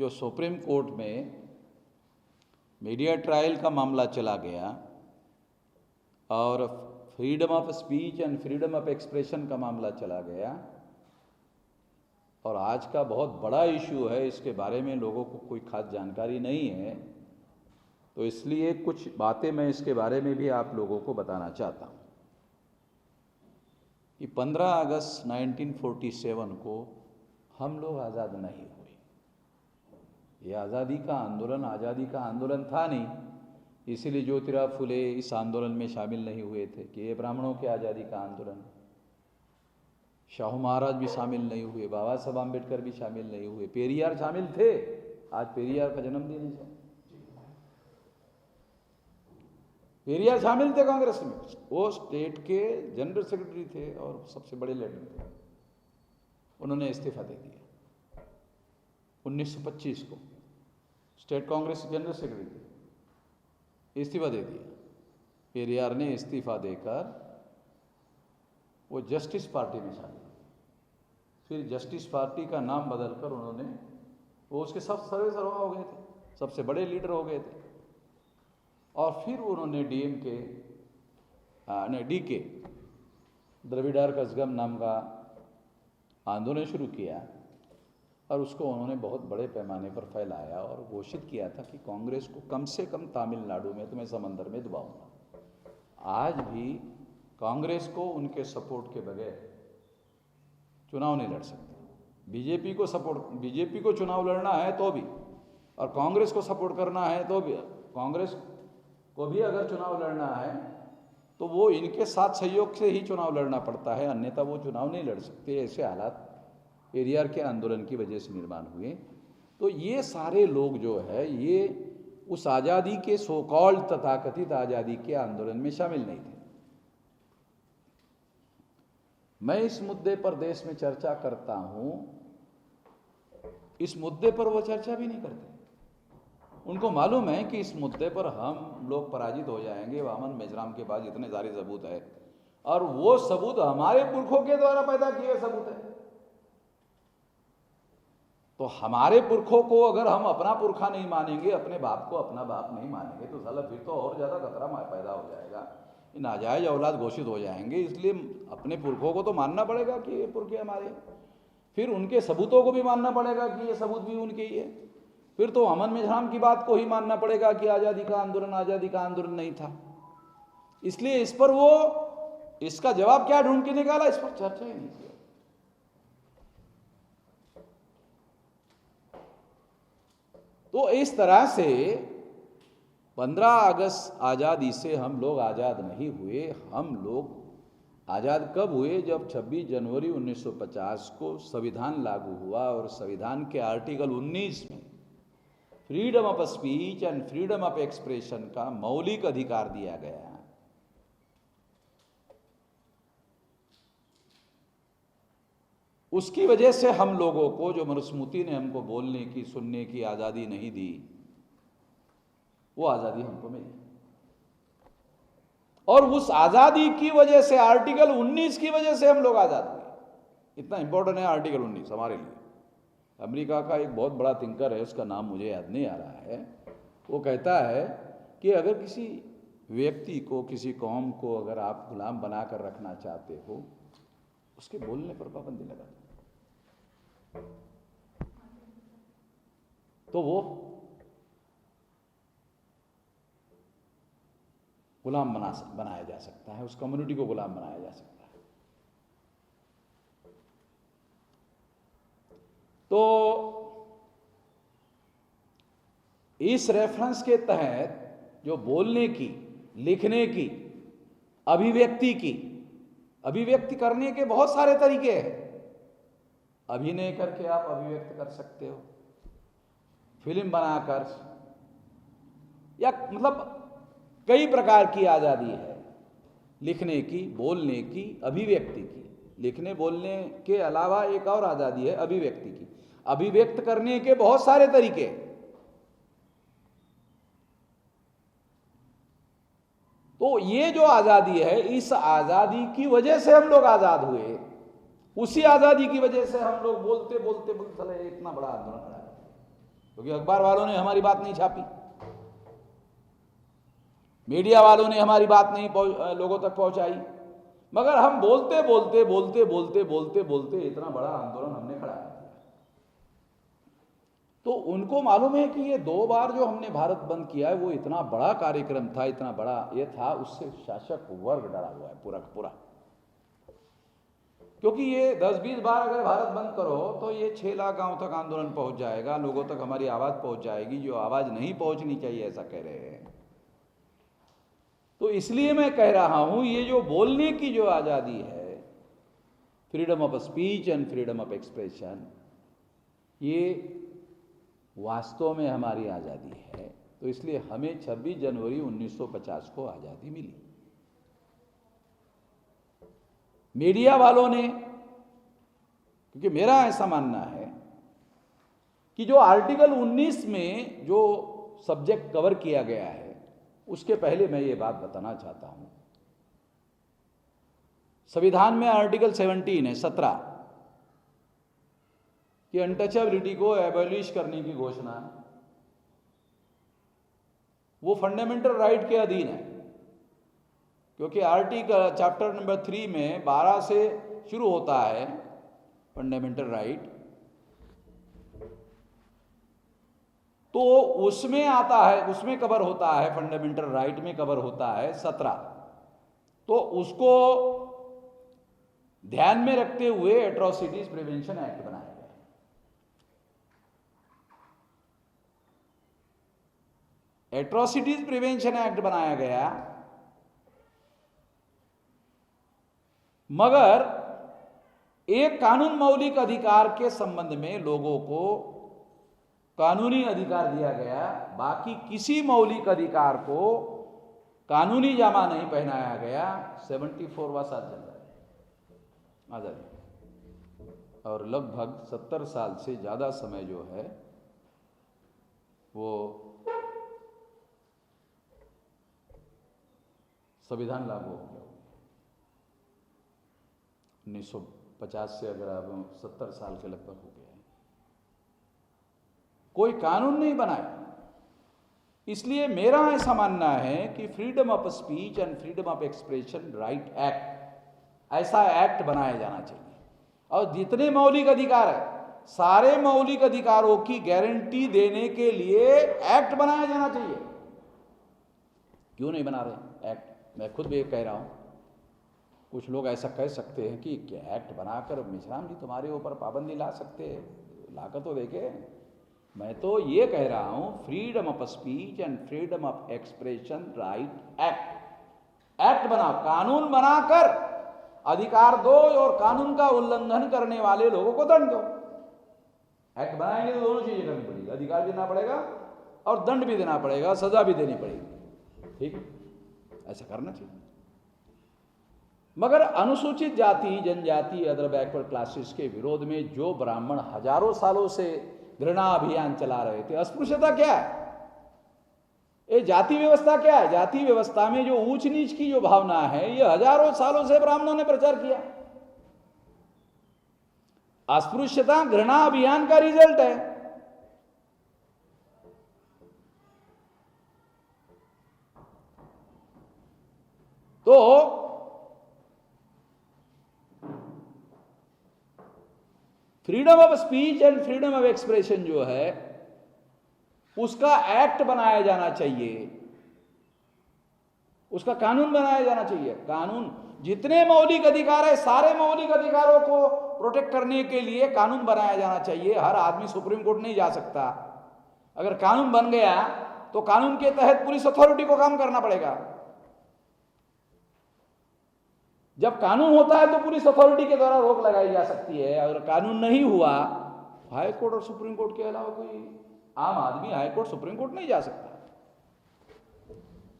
जो supreme court में media trial का मामला चला गया और freedom of speech and freedom of expression का मामला चला गया, और आज का बहुत बड़ा इशू है, इसके बारे में लोगों को कोई खास जानकारी नहीं है, तो इसलिए कुछ बातें मैं इसके बारे में भी आप लोगों को बताना चाहता हूँ कि 15 अगस्त 1947 को हम लोग आज़ाद नहीं हुए। ये आज़ादी का आंदोलन था नहीं, इसीलिए ज्योतिराव फुले इस आंदोलन में शामिल नहीं हुए थे कि ये ब्राह्मणों के आज़ादी का आंदोलन। शाहू महाराज भी शामिल नहीं हुए, बाबा साहब आम्बेडकर भी शामिल नहीं हुए, पेरियार शामिल थे। आज पेरियार का जन्मदिन है। पेरियार शामिल थे कांग्रेस में, वो स्टेट के जनरल सेक्रेटरी थे और सबसे बड़े लीडर थे। उन्होंने इस्तीफा दे दिया 1925 को, स्टेट कांग्रेस जनरल सेक्रेटरी इस्तीफा दे दिया। पेरियार ने इस्तीफा देकर वो जस्टिस पार्टी में शामिल, फिर जस्टिस पार्टी का नाम बदलकर उन्होंने, वो उसके सब सर्वे सर्वा हो गए थे, सबसे बड़े लीडर हो गए थे, और फिर उन्होंने डीके द्रविडार कज़गम नाम का आंदोलन शुरू किया, और उसको उन्होंने बहुत बड़े पैमाने पर फैलाया और घोषित किया था कि कांग्रेस को कम से कम तमिलनाडु में तो मैं समंदर में दबाऊंगा। आज भी कांग्रेस को उनके सपोर्ट के बगैर चुनाव नहीं लड़ सकते। बीजेपी को चुनाव लड़ना है तो भी, और कांग्रेस को सपोर्ट करना है तो भी, कांग्रेस को भी अगर चुनाव लड़ना है तो वो इनके साथ सहयोग से ही चुनाव लड़ना पड़ता है, अन्यथा वो चुनाव नहीं लड़ सकते। ऐसे हालात पेरियार के आंदोलन की वजह से निर्माण हुए। तो ये सारे लोग जो है, ये उस आज़ादी के सो कॉल्ड तथाकथित आज़ादी के आंदोलन में शामिल नहीं थे। मैं इस मुद्दे पर देश में चर्चा करता हूं, इस मुद्दे पर वो चर्चा भी नहीं करते। उनको मालूम है कि इस मुद्दे पर हम लोग पराजित हो जाएंगे। वामन मेजराम के पास इतने सारे सबूत है, और वो सबूत हमारे पुरखों के द्वारा पैदा किए सबूत है। तो हमारे पुरखों को अगर हम अपना पुरखा नहीं मानेंगे, अपने बाप को अपना बाप नहीं मानेंगे, तो साला फिर तो और ज़्यादा खतरा पैदा हो जाएगा, नाजायज औलाद घोषित हो जाएंगे। इसलिए अपने पुरखों को तो मानना पड़ेगा कि ये पुरखे हमारे, फिर उनके सबूतों को भी मानना पड़ेगा कि ये सबूत भी उनके ही है। फिर तो अमन मेजराम की बात को ही मानना पड़ेगा कि आज़ादी का आंदोलन नहीं था। इसलिए इस पर वो, इसका जवाब क्या ढूंढ के निकाला, इस पर चर्चा ही नहीं की। तो इस तरह से 15 अगस्त आज़ादी से हम लोग आज़ाद नहीं हुए। हम लोग आज़ाद कब हुए? जब 26 जनवरी 1950 को संविधान लागू हुआ, और संविधान के आर्टिकल 19 में freedom of speech and freedom of expression का मौलिक अधिकार दिया गया। उसकी वजह से हम लोगों को, जो मनुस्मृति ने हमको बोलने की, सुनने की आज़ादी नहीं दी, वो आज़ादी हमको मिली। और उस आज़ादी की वजह से, आर्टिकल 19 की वजह से हम लोग आज़ाद हुए। इतना इंपॉर्टेंट है आर्टिकल 19 हमारे लिए। अमेरिका का एक बहुत बड़ा थिंकर है, उसका नाम मुझे याद नहीं आ रहा है, वो कहता है कि अगर किसी व्यक्ति को, किसी कौम को अगर आप गुलाम बनाकर रखना चाहते हो, उसके बोलने पर पाबंदी लगा दो, तो वो गुलाम बनाया जा सकता है, उस कम्युनिटी को गुलाम बनाया जा सकता है। तो इस रेफरेंस के तहत जो बोलने की, लिखने की, अभिव्यक्ति करने के बहुत सारे तरीके हैं। अभिनय करके आप अभिव्यक्त कर सकते हो, फिल्म बनाकर, या मतलब कई प्रकार की आज़ादी है, लिखने की, बोलने की, अभिव्यक्ति की। लिखने बोलने के अलावा एक और आज़ादी है अभिव्यक्ति की। अभिव्यक्त करने के बहुत सारे तरीके। तो ये जो आज़ादी है, इस आज़ादी की वजह से हम लोग आज़ाद हुए। उसी आज़ादी की वजह से हम लोग बोलते बोलते चले इतना बड़ा आंदोलन लड़ा। क्योंकि अखबार वालों ने हमारी बात नहीं छापी, मीडिया वालों ने हमारी बात नहीं लोगों तक पहुंचाई, मगर हम बोलते बोलते बोलते बोलते बोलते बोलते इतना बड़ा आंदोलन हमने खड़ा कर दिया। तो उनको मालूम है कि ये 2 बार जो हमने भारत बंद किया है वो इतना बड़ा कार्यक्रम था, इतना बड़ा ये था, उससे शासक वर्ग डरा हुआ है पूरा का पूरा। क्योंकि ये 10-20 बार अगर भारत बंद करो तो ये 6 लाख गांव तक आंदोलन पहुंच जाएगा, लोगों तक हमारी आवाज पहुंच जाएगी, जो आवाज नहीं पहुंचनी चाहिए, ऐसा कह रहे हैं। तो इसलिए मैं कह रहा हूं ये जो बोलने की जो आज़ादी है, freedom of speech and freedom of expression, ये वास्तव में हमारी आज़ादी है। तो इसलिए हमें 26 जनवरी 1950 को आज़ादी मिली। मीडिया वालों ने, क्योंकि मेरा ऐसा मानना है कि जो आर्टिकल 19 में जो सब्जेक्ट कवर किया गया है, उसके पहले मैं ये बात बताना चाहता हूं। संविधान में आर्टिकल 17 कि अनटचेबिलिटी को एबॉलिश करने की घोषणा, वो फंडामेंटल राइट के अधीन है। क्योंकि आर्टिकल चैप्टर नंबर 3 में 12 से शुरू होता है फंडामेंटल राइट, तो उसमें आता है, उसमें कवर होता है, फंडामेंटल राइट में कवर होता है 17। तो उसको ध्यान में रखते हुए एट्रोसिटीज प्रिवेंशन एक्ट बनाया गया। एट्रोसिटीज प्रिवेंशन एक्ट बनाया गया, मगर एक कानून मौलिक अधिकार के संबंध में लोगों को कानूनी अधिकार दिया गया, बाकी किसी मौलिक अधिकार को कानूनी जामा नहीं पहनाया गया। 74वां साल चल रहा है आजादी, और लगभग 70 साल से ज्यादा समय जो है वो संविधान लागू हो गया। 1950 से अगर अब 70 साल के लगभग हो गया है, कोई कानून नहीं बनाया। इसलिए मेरा ऐसा मानना है कि freedom of speech and freedom of expression right act, ऐसा एक्ट बनाया जाना चाहिए। और जितने मौलिक अधिकार है, सारे मौलिक अधिकारों की गारंटी देने के लिए एक्ट बनाया जाना चाहिए। क्यों नहीं बना रहे एक्ट? मैं खुद भी कह रहा हूं। कुछ लोग ऐसा कह सकते हैं कि क्या एक्ट बनाकर मिश्राम जी तुम्हारे ऊपर पाबंदी ला सकते हैं, लाकर तो देखे। मैं तो ये कह रहा हूं, freedom of speech and freedom of expression right act, act बनाओ, कानून बनाकर अधिकार दो और कानून का उल्लंघन करने वाले लोगों को दंड दो। एक्ट बनाएंगे तो दोनों चीजें करनी पड़ेगी, अधिकार देना पड़ेगा और दंड भी देना पड़ेगा, सजा भी देनी पड़ेगी। ठीक है, ऐसा करना चाहिए। मगर अनुसूचित जाति, जनजाति, अदर बैकवर्ड क्लासेस के विरोध में जो ब्राह्मण हजारों सालों से घृणा अभियान चला रहे थे, अस्पृश्यता क्या है, ये जाति व्यवस्था क्या है, जाति व्यवस्था में जो ऊंच नीच की जो भावना है, ये हजारों सालों से ब्राह्मणों ने प्रचार किया। अस्पृश्यता घृणा अभियान का रिजल्ट है। तो freedom of speech and freedom of expression जो है, उसका एक्ट बनाया जाना चाहिए, उसका कानून बनाया जाना चाहिए। कानून, जितने मौलिक अधिकार है, सारे मौलिक अधिकारों को प्रोटेक्ट करने के लिए कानून बनाया जाना चाहिए। हर आदमी सुप्रीम कोर्ट नहीं जा सकता। अगर कानून बन गया तो कानून के तहत पुलिस अथॉरिटी को काम करना पड़ेगा। जब कानून होता है तो पुलिस अथॉरिटी के द्वारा रोक लगाई जा सकती है। अगर कानून नहीं हुआ, हाई कोर्ट और सुप्रीम कोर्ट के अलावा कोई आम आदमी हाई कोर्ट सुप्रीम कोर्ट नहीं जा सकता।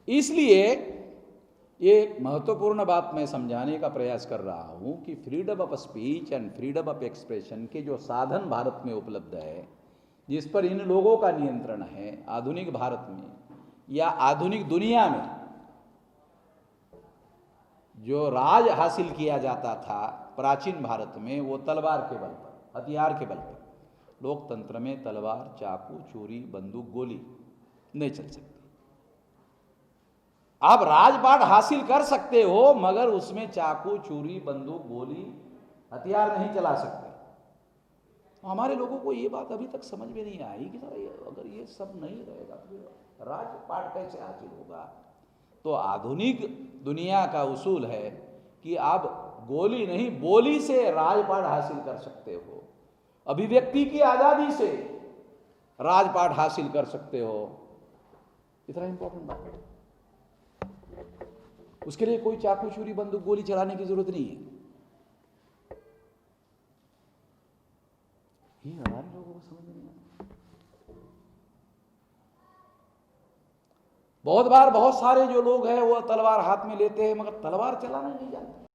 इसलिए ये महत्वपूर्ण बात मैं समझाने का प्रयास कर रहा हूं कि freedom of speech and freedom of expression के जो साधन भारत में उपलब्ध है, जिस पर इन लोगों का नियंत्रण है, आधुनिक भारत में या आधुनिक दुनिया में जो राज हासिल किया जाता था प्राचीन भारत में, वो तलवार के बल पर, हथियार के बल पर, लोकतंत्र में तलवार, चाकू, छुरी, बंदूक, गोली नहीं चल सकती। आप राजपाट हासिल कर सकते हो, मगर उसमें चाकू, छुरी, बंदूक, गोली, हथियार नहीं चला सकते। हमारे लोगों को ये बात अभी तक समझ में नहीं आई कि सर अगर ये सब नहीं रहेगा तो राजपाट कैसे हासिल होगा। तो आधुनिक दुनिया का उसूल है कि आप गोली नहीं बोली से राजपाट हासिल कर सकते हो, अभिव्यक्ति की आजादी से राजपाट हासिल कर सकते हो। इतना इंपॉर्टेंट बात है। उसके लिए कोई चाकू, छुरी, बंदूक, गोली चलाने की जरूरत नहीं है। ये हमारे लोगों को समझ नहीं आता। बहुत बार बहुत सारे जो लोग हैं वो तलवार हाथ में लेते हैं, मगर तलवार चलाना नहीं जानते।